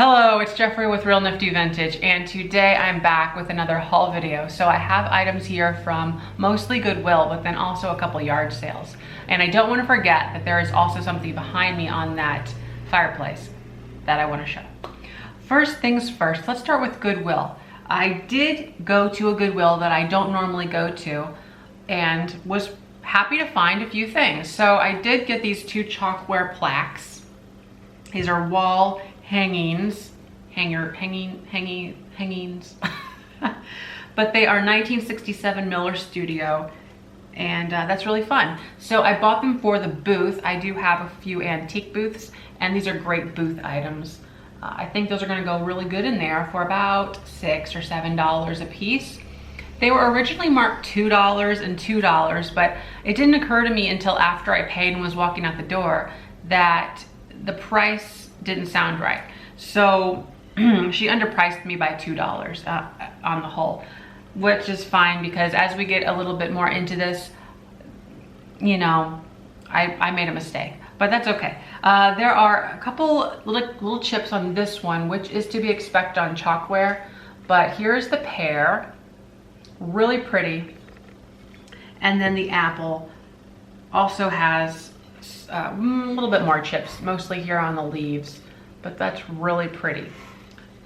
Hello, it's Jeffrey with Real Nifty Vintage, and today I'm back with another haul video. So I have items here from mostly Goodwill, but then also a couple yard sales. And I don't want to forget that there is also something behind me on that fireplace that I want to show. First things first, let's start with Goodwill. I did go to a Goodwill that I don't normally go to and was happy to find a few things. So I did get these two chalkware plaques. These are wall hangings, but they are 1967 Miller Studio, and that's really fun. So I bought them for the booth. I do have a few antique booths, and these are great booth items. I think those are gonna go really good in there for about $6 or $7 a piece. They were originally marked $2 and $2, but it didn't occur to me until after I paid and was walking out the door that the price didn't sound right. So she underpriced me by $2 on the whole, which is fine because as we get a little bit more into this, you know, I made a mistake, but that's okay. There are a couple little chips on this one, which is to be expected on chalkware, but here's the pear, really pretty. And then the apple also has a little bit more chips, mostly here on the leaves, but that's really pretty.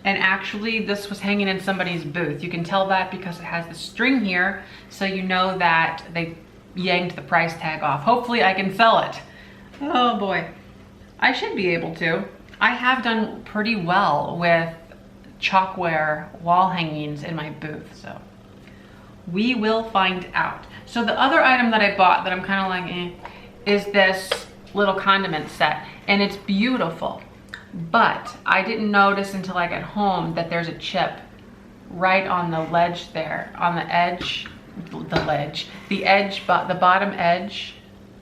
And actually this was hanging in somebody's booth. You can tell that because it has the string here, so you know that they yanked the price tag off. Hopefully I can sell it. Oh boy, I should be able to. I have done pretty well with chalkware wall hangings in my booth, so we will find out. So the other item that I bought that I'm kind of like is this little condiment set, and it's beautiful, but I didn't notice until I got home that there's a chip right on the ledge there, on the edge, the bottom edge,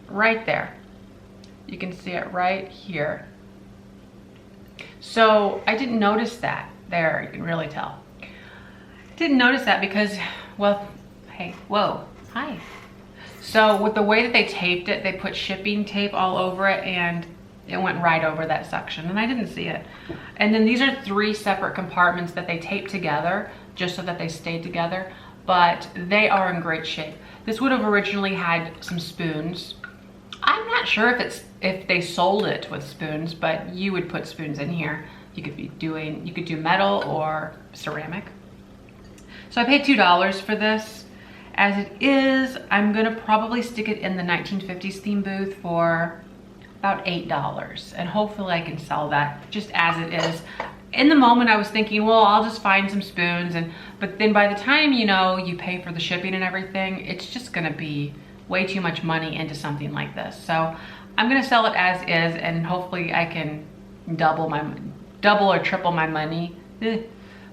right there. You can see it right here. So I didn't notice that there, you can really tell. Didn't notice that because, well, hey, whoa, hi. So with the way that they taped it, they put shipping tape all over it and it went right over that section and I didn't see it. And then these are 3 separate compartments that they taped together just so that they stayed together, but they are in great shape. This would have originally had some spoons. I'm not sure if they sold it with spoons, but you would put spoons in here. You could do metal or ceramic. So I paid $2 for this. As it is, I'm gonna probably stick it in the 1950s theme booth for about $8, and hopefully I can sell that just as it is. In the moment I was thinking, well, I'll just find some spoons, but then by the time, you know, you pay for the shipping and everything, it's just gonna be way too much money into something like this. So I'm gonna sell it as is, and hopefully I can double or triple my money.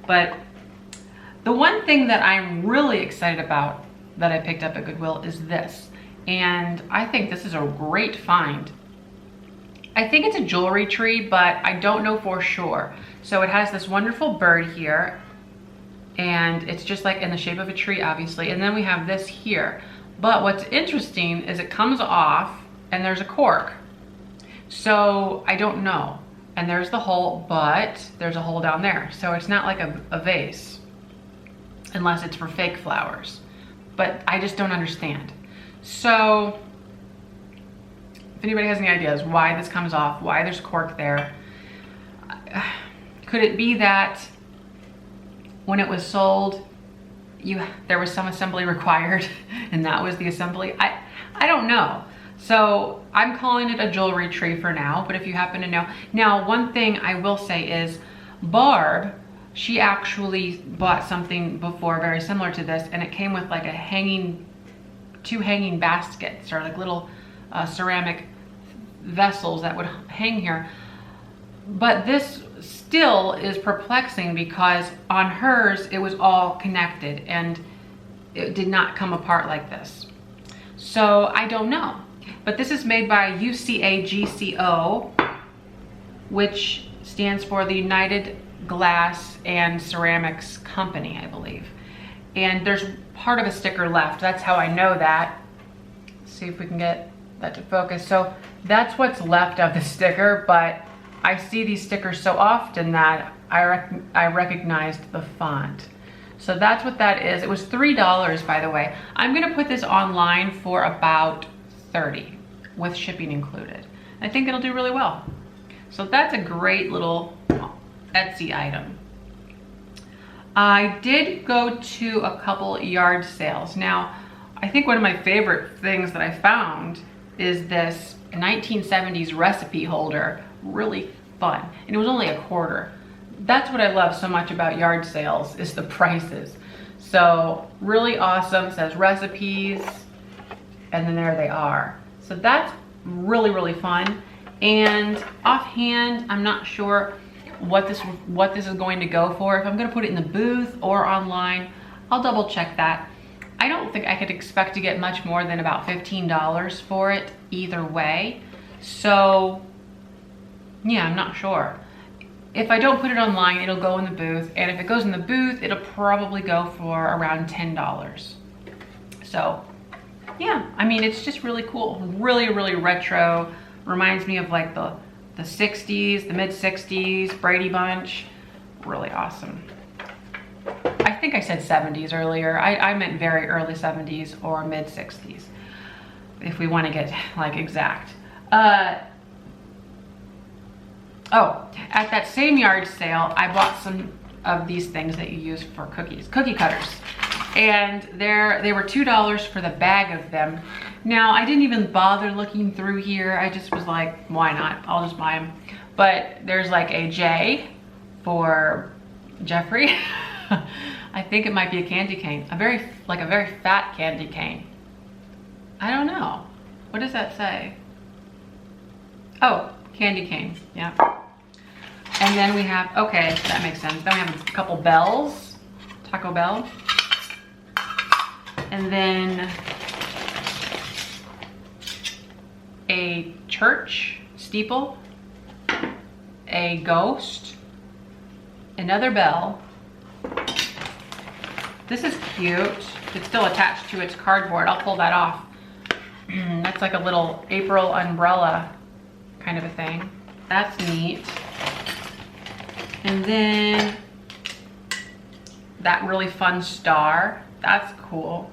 But the one thing that I'm really excited about that I picked up at Goodwill is this, and I think this is a great find. I think it's a jewelry tree, but I don't know for sure. So it has this wonderful bird here, and it's just like in the shape of a tree, obviously, and then we have this here. But what's interesting is it comes off and there's a cork. So I don't know, and there's the hole, but there's a hole down there. So it's not like a vase, unless it's for fake flowers. But I just don't understand. So if anybody has any ideas why this comes off, why there's cork there, could it be that when it was sold, there was some assembly required and that was the assembly? I don't know. So I'm calling it a jewelry tree for now, but if you happen to know. Now, one thing I will say is Barb, she actually bought something before very similar to this, and it came with like two hanging baskets, or like little ceramic vessels that would hang here. But this still is perplexing because on hers it was all connected and it did not come apart like this. So I don't know. But this is made by UCAGCO, which stands for the United Glass and Ceramics Company, I believe. And there's part of a sticker left. That's how I know that. Let's see if we can get that to focus. So that's what's left of the sticker, but I see these stickers so often that I recognized the font. So that's what that is. It was $3, by the way. I'm gonna put this online for about $30 with shipping included. I think it'll do really well. So that's a great little Etsy item. I did go to a couple yard sales. Now, I think one of my favorite things that I found is this 1970s recipe holder. Really fun, and it was only $1/4. That's what I love so much about yard sales, is the prices. So really awesome. It says recipes, and then there they are. So that's really, really fun. And offhand, I'm not sure what this is going to go for. If I'm gonna put it in the booth or online, I'll double check that. I don't think I could expect to get much more than about $15 for it either way. So yeah, I'm not sure. If I don't put it online, it'll go in the booth. And if it goes in the booth, it'll probably go for around $10. So yeah, I mean, it's just really cool. Really, really retro. Reminds me of like the 60s, the mid 60s, Brady Bunch. Really awesome. I think I said 70s earlier. I meant very early 70s or mid 60s, if we want to get like exact. Oh, at that same yard sale, I bought some of these things that you use for cookies, cookie cutters. And they were $2 for the bag of them. Now, I didn't even bother looking through here. I just was like, why not? I'll just buy them. But there's like a J for Jeffrey. I think it might be a candy cane. A very fat candy cane. I don't know. What does that say? Oh, candy cane, yeah. And then we have, okay, that makes sense. Then we have a couple bells, Taco Bell. And then a church steeple, a ghost, another bell. This is cute. It's still attached to its cardboard. I'll pull that off. That's like a little April umbrella kind of a thing. That's neat. And then that really fun star. That's cool.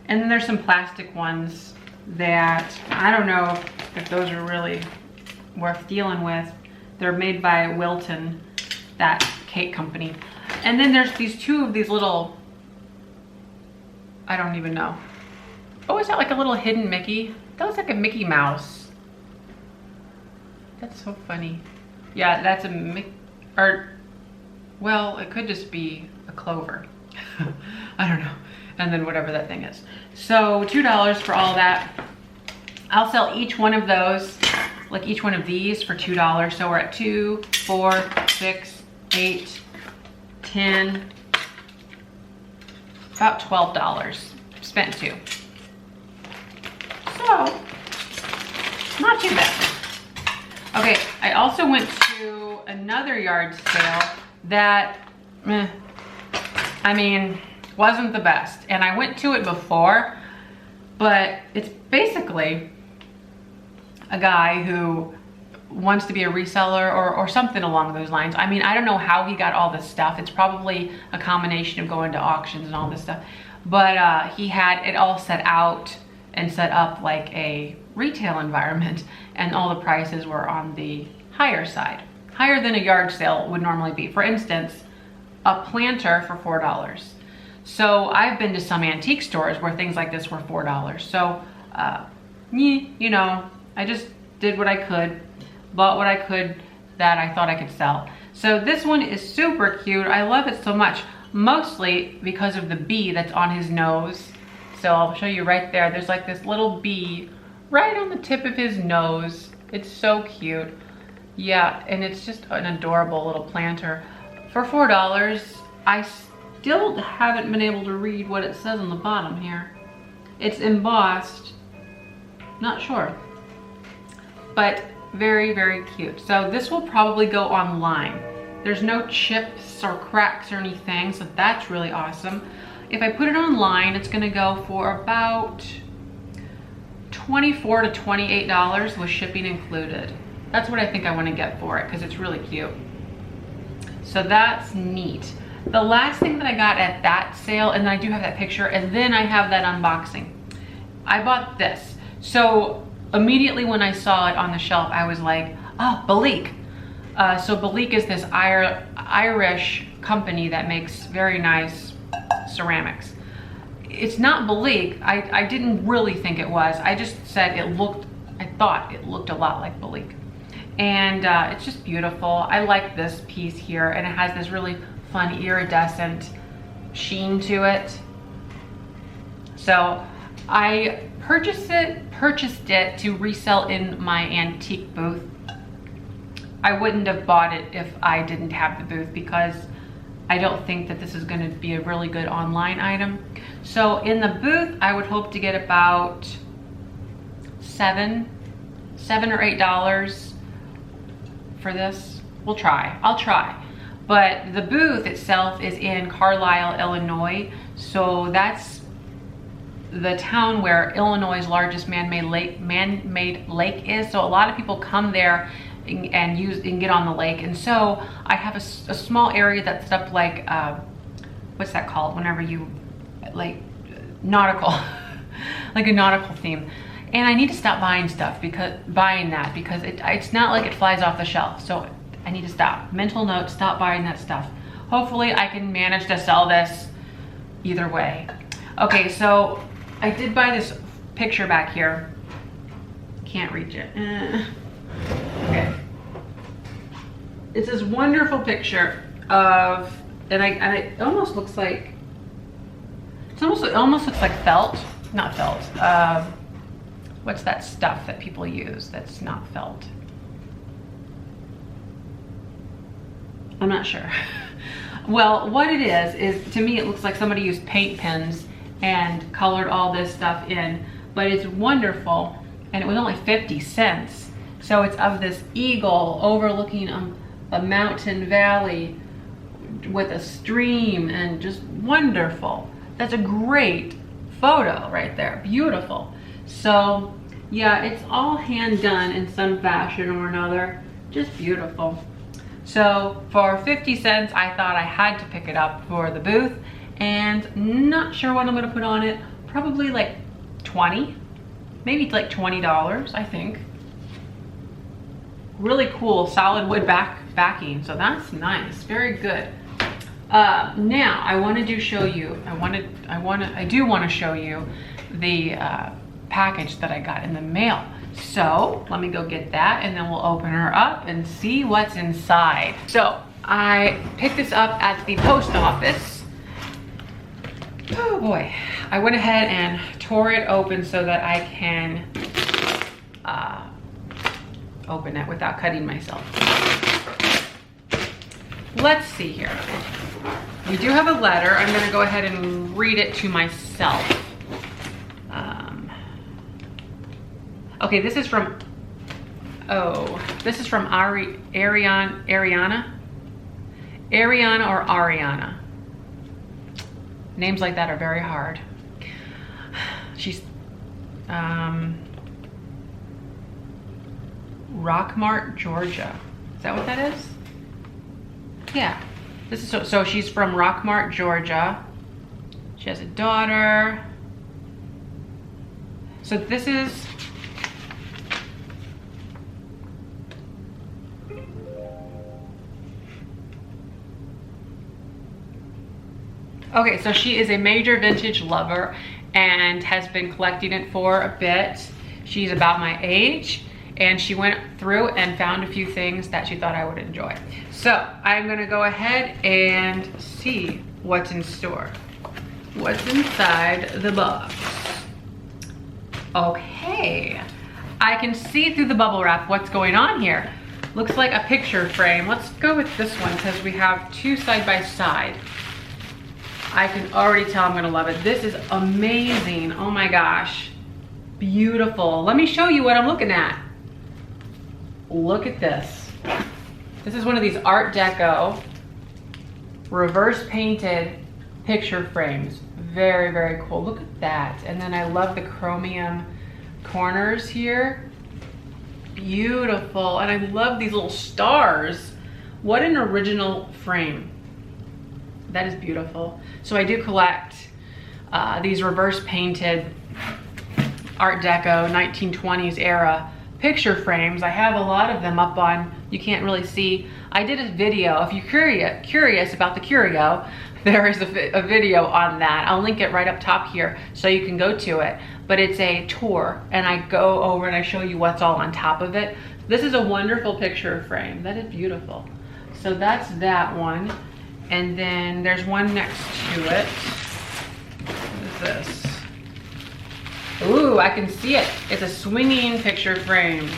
And then there's some plastic ones that I don't know if those are really worth dealing with. They're made by Wilton, that cake company. And then there's two of these little, I don't even know. Oh, is that like a little hidden Mickey? That looks like a Mickey Mouse. That's so funny. Yeah, that's a Mickey, or, well, it could just be a clover. I don't know. And then whatever that thing is. So $2 for all that. I'll sell each one of those, like each one of these, for $2. So we're at 2, 4, 6, 8, 10, about $12. Spent 2. So, not too bad. Okay, I also went to another yard sale that, I mean, wasn't the best. And I went to it before, but it's basically a guy who wants to be a reseller or something along those lines. I mean, I don't know how he got all this stuff. It's probably a combination of going to auctions and all this stuff. But he had it all set out and set up like a retail environment, and all the prices were on the higher side. Higher than a yard sale would normally be. For instance, a planter for $4. So I've been to some antique stores where things like this were $4. So, you know, I just did what I could, bought what I could that I thought I could sell. So this one is super cute. I love it so much, mostly because of the bee that's on his nose. So I'll show you right there. There's like this little bee right on the tip of his nose. It's so cute. Yeah, and it's just an adorable little planter. For $4, I still haven't been able to read what it says on the bottom here. It's embossed, not sure, but very, very cute. So this will probably go online. There's no chips or cracks or anything, so that's really awesome. If I put it online, it's gonna go for about $24 to $28 with shipping included. That's what I think I want to get for it because it's really cute. So that's neat. The last thing that I got at that sale, and I do have that picture, and then I have that unboxing. I bought this. So immediately when I saw it on the shelf, I was like, oh, Balik. So Balik is this Irish company that makes very nice ceramics. It's not Balik. I didn't really think it was. I just said I thought it looked a lot like Balik. And it's just beautiful. I like this piece here, and it has this really fun iridescent sheen to it. So I purchased it to resell in my antique booth. I wouldn't have bought it if I didn't have the booth because I don't think that this is going to be a really good online item. So in the booth, I would hope to get about $7 or $8 for this. We'll try. I'll try. But the booth itself is in Carlisle, Illinois. So that's the town where Illinois' largest man-made lake is. So a lot of people come there and get on the lake. And so I have a small area that's up like, what's that called? Whenever you, like nautical, like a nautical theme. And I need to stop buying stuff because it's not like it flies off the shelf. So I need to stop. Mental note, stop buying that stuff. Hopefully I can manage to sell this either way. Okay, so I did buy this picture back here. Can't reach it. Okay. It's this wonderful picture of, and it almost looks like, it almost looks like felt, not felt. What's that stuff that people use that's not felt? I'm not sure. Well, what it is to me, it looks like somebody used paint pens and colored all this stuff in, but it's wonderful. And it was only 50 cents. So it's of this eagle overlooking a mountain valley with a stream, and just wonderful. That's a great photo right there, beautiful. So yeah, it's all hand done in some fashion or another, just beautiful. So for 50 cents, I thought I had to pick it up for the booth, and not sure what I'm gonna put on it. Probably like 20, maybe like $20, I think. Really cool solid wood backing, so that's nice, very good. Now I do want to show you the package that I got in the mail. So let me go get that, and then we'll open her up and see what's inside. So I picked this up at the post office. Oh boy, I went ahead and tore it open so that I can open it without cutting myself. Let's see here. We do have a letter. I'm gonna go ahead and read it to myself. Okay, this is from Ariana or Ariana. Names like that are very hard. She's Rockmart, Georgia. Is that what that is? Yeah. This is so she's from Rockmart, Georgia. She has a daughter. So this is okay, so she is a major vintage lover and has been collecting it for a bit. She's about my age, and she went through and found a few things that she thought I would enjoy. So I'm gonna go ahead and see what's in store. What's inside the box? Okay, I can see through the bubble wrap what's going on here. Looks like a picture frame. Let's go with this one because we have two side by side. I can already tell I'm gonna love it. This is amazing, oh my gosh. Beautiful, let me show you what I'm looking at. Look at this. This is one of these Art Deco reverse painted picture frames. Very, very cool, look at that. And then I love the chromium corners here. beautiful. And I love these little stars. What an original frame. That is beautiful. So I do collect these reverse painted Art Deco 1920s era picture frames. I have a lot of them up on, you can't really see. I did a video, if you're curious about the curio, there is a video on that. I'll link it right up top here so you can go to it. But it's a tour and I go over and I show you what's all on top of it. This is a wonderful picture frame. That is beautiful. So that's that one. And then there's one next to it. What is this? Ooh, I can see it. It's a swinging picture frame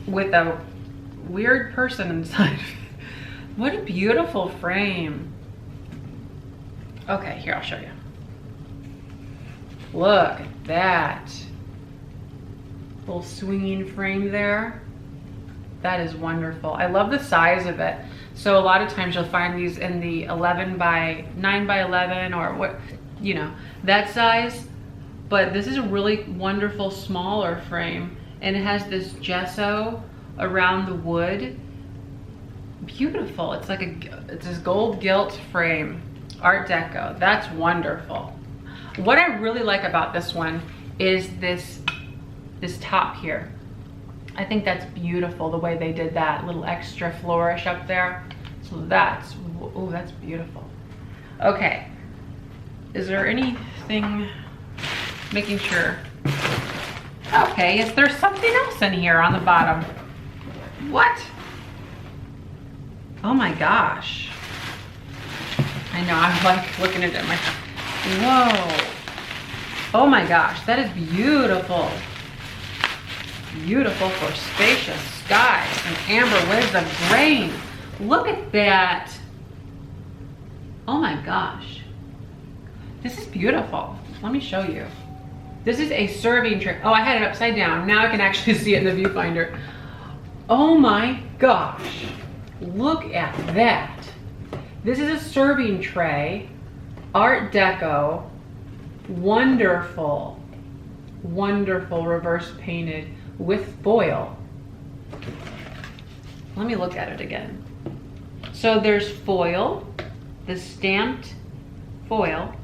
with a weird person inside. What a beautiful frame. Okay, here, I'll show you. Look at that. Little swinging frame there. That is wonderful. I love the size of it. So a lot of times you'll find these in the 11 by 9 by 11 or what, you know, that size. But this is a really wonderful smaller frame and it has this gesso around the wood. Beautiful. It's like it's this gold gilt frame, Art Deco. That's wonderful. What I really like about this one is this top here. I think that's beautiful the way they did that little extra flourish up there. So that's, oh, that's beautiful. Okay, is there anything, making sure. Okay, is there something else in here on the bottom? What? Oh my gosh. I know, I'm like looking at it myself. Whoa. Oh my gosh, that is beautiful. Beautiful for spacious skies and amber waves of grain. Look at that. Oh my gosh. This is beautiful. Let me show you. This is a serving tray. Oh, I had it upside down. Now I can actually see it in the viewfinder. Oh my gosh. Look at that. This is a serving tray. Art Deco. Wonderful. Wonderful reverse painted with foil. Let me look at it again. So there's foil, the stamped foil.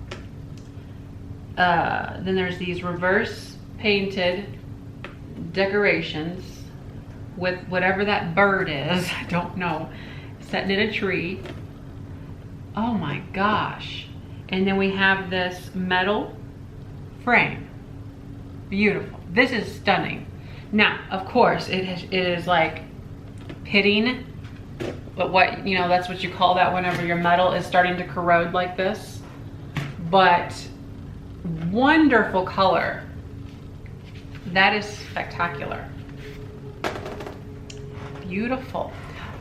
Then there's these reverse painted decorations with whatever that bird is. I don't know. Sitting in a tree. Oh my gosh. And then we have this metal frame. Beautiful. This is stunning. Now, of course, it is like pitting, but what, you know, that's what you call that whenever your metal is starting to corrode like this. But wonderful color. That is spectacular. Beautiful.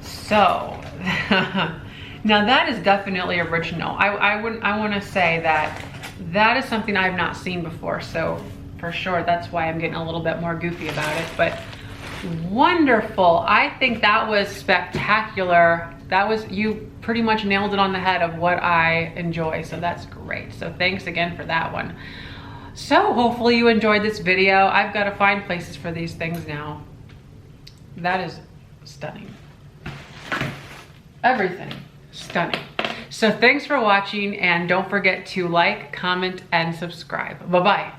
So, now that is definitely original. I want to say that is something I've not seen before. So for sure, that's why I'm getting a little bit more goofy about it, but wonderful. I think that was spectacular. That was, you pretty much nailed it on the head of what I enjoy, so that's great. So thanks again for that one. So hopefully you enjoyed this video. I've got to find places for these things now. That is stunning. Everything stunning. So thanks for watching, and don't forget to like, comment, and subscribe. Bye-bye.